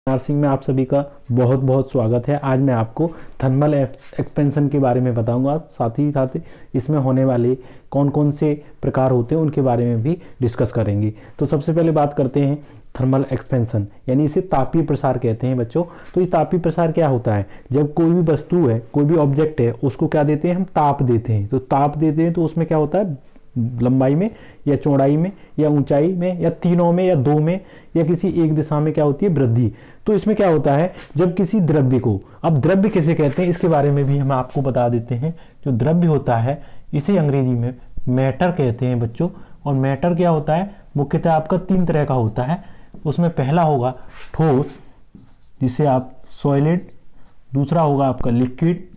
Nursing में आप सभी का बहुत बहुत स्वागत है। आज मैं आपको थर्मल एक्सपेंशन के बारे में बताऊंगा, साथ ही साथ इसमें होने वाले कौन कौन से प्रकार होते हैं उनके बारे में भी डिस्कस करेंगे। तो सबसे पहले बात करते हैं थर्मल एक्सपेंशन, यानी इसे तापीय प्रसार कहते हैं बच्चों। तो ये तापीय प्रसार क्या होता है? जब कोई भी वस्तु है, कोई भी ऑब्जेक्ट है, उसको क्या देते हैं? हम ताप देते हैं। तो ताप देते हैं तो उसमें क्या होता है? लंबाई में या चौड़ाई में या ऊंचाई में या तीनों में या दो में या किसी एक दिशा में क्या होती है? वृद्धि। तो इसमें क्या होता है, जब किसी द्रव्य को, अब द्रव्य किसे कहते हैं इसके बारे में भी हम आपको बता देते हैं। जो द्रव्य होता है इसे अंग्रेजी में मैटर कहते हैं बच्चों। और मैटर क्या होता है? मुख्यतः आपका तीन तरह का होता है। उसमें पहला होगा ठोस, जिसे आप सॉलिड, दूसरा होगा आपका लिक्विड,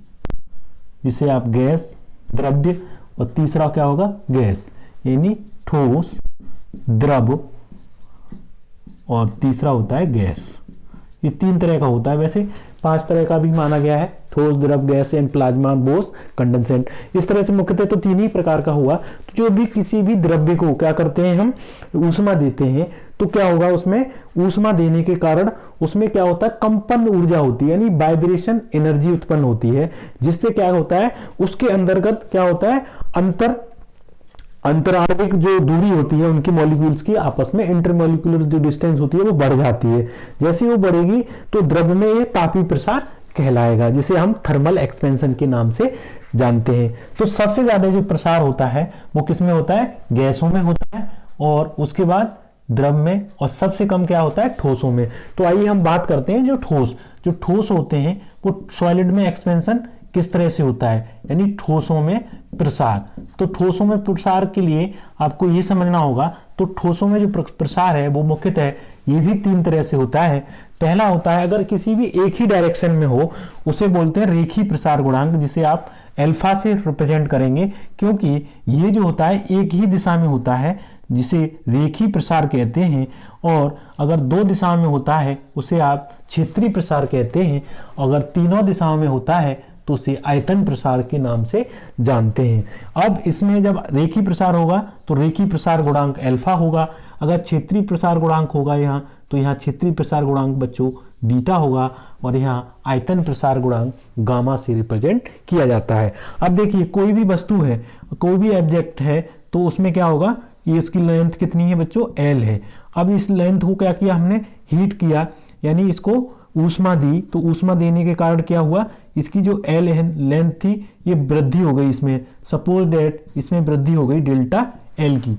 जिसे आप गैस, द्रव्य, और तीसरा क्या होगा? गैस, यानी ठोस, द्रव और तीसरा होता है गैस। ये तीन तरह का होता है। वैसे पांच तरह का भी माना गया है, ठोस, द्रव, गैस एंड प्लाज्मा, बोस, कंडेंसेंट। इस तरह से मुख्यतः तो तीन ही प्रकार का हुआ। तो जो भी किसी भी द्रव्य को क्या करते हैं, हम ऊष्मा देते हैं, तो क्या होगा? उसमें ऊष्मा देने के कारण उसमें क्या होता है? कंपन ऊर्जा होती है, यानी वाइब्रेशन एनर्जी उत्पन्न होती है, जिससे क्या होता है? उसके अंतर्गत क्या होता है? अंतराणविक जो दूरी होती है उनकी मॉलिक्यूल्स की आपस में इंटरमॉलिक्यूलर जो डिस्टेंस होती है वो बढ़ जाती है। जैसे वो बढ़ेगी तो द्रव्य में ये तापीय प्रसार कहलाएगा, जिसे हम थर्मल एक्सपेंशन के नाम से जानते हैं। तो सबसे ज्यादा जो प्रसार होता है वो किस में होता है? गैसों में होता है, और उसके बाद द्रव में, और सबसे कम क्या होता है? ठोसों में। तो आइए हम बात करते हैं जो ठोस होते हैं वो सॉलिड में एक्सपेंशन किस तरह से होता है, यानी ठोसों में प्रसार। तो ठोसों में प्रसार के लिए आपको ये समझना होगा, तो ठोसों में जो प्रसार है वो मुख्यतः ये भी तीन तरह से होता है। पहला होता है, अगर किसी भी एक ही डायरेक्शन में हो, उसे बोलते हैं रेखीय प्रसार गुणांक, जिसे आप अल्फा से रिप्रेजेंट करेंगे, क्योंकि ये जो होता है एक ही दिशा में होता है, जिसे रेखीय प्रसार कहते हैं। और अगर दो दिशाओं में होता है उसे आप क्षेत्रीय प्रसार कहते हैं। अगर तीनों दिशाओं में होता है तो उसे आयतन प्रसार के नाम से जानते हैं। अब इसमें जब रेखीय प्रसार होगा तो रेखीय प्रसार गुणांक अल्फा होगा। अगर क्षेत्रीय प्रसार गुणांक होगा यहाँ, तो यहाँ क्षेत्रीय प्रसार गुणांक बच्चों बीटा होगा, और यहाँ आयतन प्रसार गुणांक गामा से रिप्रेजेंट किया जाता है। अब देखिए, कोई भी वस्तु है, कोई भी ऑब्जेक्ट है, तो उसमें क्या होगा? ये इसकी लेंथ कितनी है बच्चों? एल है। अब इस लेंथ को क्या किया हमने? हीट किया, यानी इसको ऊष्मा दी। तो ऊष्मा देने के कारण क्या हुआ? इसकी जो एल लेंथ थी ये वृद्धि हो गई इसमें। सपोज दैट इसमें वृद्धि हो गई डेल्टा एल की।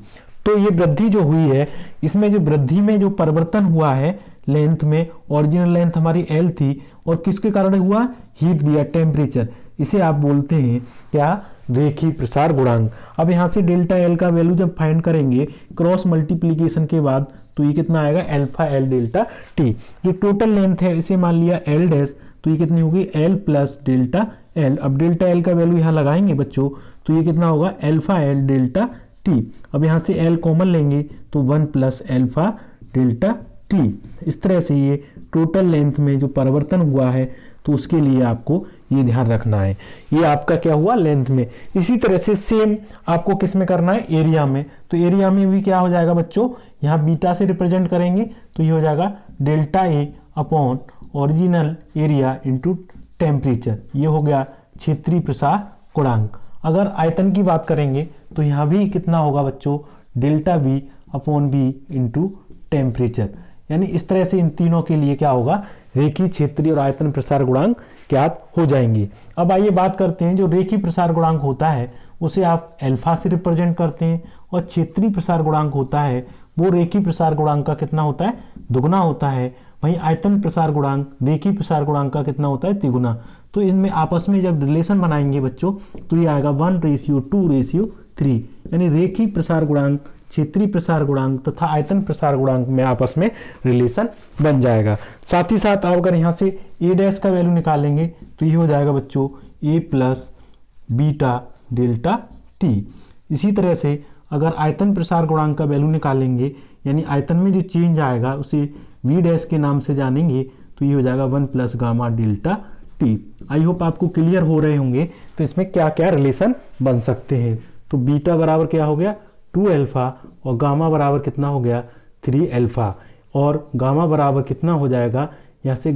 तो ये वृद्धि जो हुई है, इसमें जो वृद्धि में जो परिवर्तन हुआ है लेंथ में, ओरिजिनल लेंथ हमारी एल थी, और किसके कारण हुआ? हीट दिया, टेम्परेचर। इसे आप बोलते हैं क्या? रेखीय प्रसार गुणांक। अब यहाँ से डेल्टा एल का वैल्यू जब फाइंड करेंगे क्रॉस मल्टीप्लीकेशन के बाद, तो ये कितना आएगा? Alpha L delta T. जो टोटल लेंथ है इसे मान लिया एल डैश, तो ये कितनी होगी? L plus delta L. अब डेल्टा एल का वैल्यू यहाँ लगाएंगे बच्चों, तो ये कितना होगा? Alpha L delta T. अब यहाँ से एल कॉमन लेंगे तो 1 प्लस अल्फा डेल्टा टी। इस तरह से ये टोटल लेंथ में जो परिवर्तन हुआ है, तो उसके लिए आपको ये ध्यान रखना है। ये आपका क्या हुआ? लेंथ में। इसी तरह से सेम आपको किस में करना है? एरिया में। तो एरिया में भी क्या हो जाएगा बच्चों? यहाँ बीटा से रिप्रेजेंट करेंगे, तो ये हो जाएगा delta A upon original area into temperature. ये हो गया क्षेत्रीय प्रसार गुणांक। अगर आयतन की बात करेंगे तो यहाँ भी कितना होगा बच्चों? Delta B upon B into temperature. यानी इस तरह से इन तीनों के लिए क्या होगा? रेखीय, क्षेत्रीय और आयतन प्रसार गुणांक ज्ञात हो जाएंगे। अब आइए बात करते हैं, जो रेखीय प्रसार गुणांक होता है उसे आप अल्फा से रिप्रेजेंट करते हैं, और क्षेत्रीय प्रसार गुणांक होता है वो रेखीय प्रसार गुणांक का कितना होता है? दुगुना होता है। वहीं आयतन प्रसार गुणांक रेखीय प्रसार गुणांक का कितना होता है? तिगुना। तो इनमें आपस में जब रिलेशन बनाएंगे बच्चों, तो ये आएगा 1:2:3, यानी रेखीय प्रसार गुणांक, क्षेत्रीय प्रसार गुणांक तथा आयतन प्रसार गुणांक में आपस में रिलेशन बन जाएगा। साथ ही साथ आप अगर यहाँ से ए डैश का वैल्यू निकालेंगे तो ये हो जाएगा बच्चों ए प्लस बीटा डेल्टा टी। इसी तरह से अगर आयतन प्रसार गुणांक का वैल्यू निकालेंगे, यानी आयतन में जो चेंज आएगा उसे वी डैश के नाम से जानेंगे, तो ये हो जाएगा 1 plus gamma delta T. I hope आपको क्लियर हो रहे होंगे। तो इसमें क्या क्या रिलेशन बन सकते हैं? तो बीटा बराबर क्या हो गया? 2 अल्फा, और गामा बराबर कितना हो गया? 3 अल्फा, और गामा बराबर कितना हो जाएगा? यहाँ से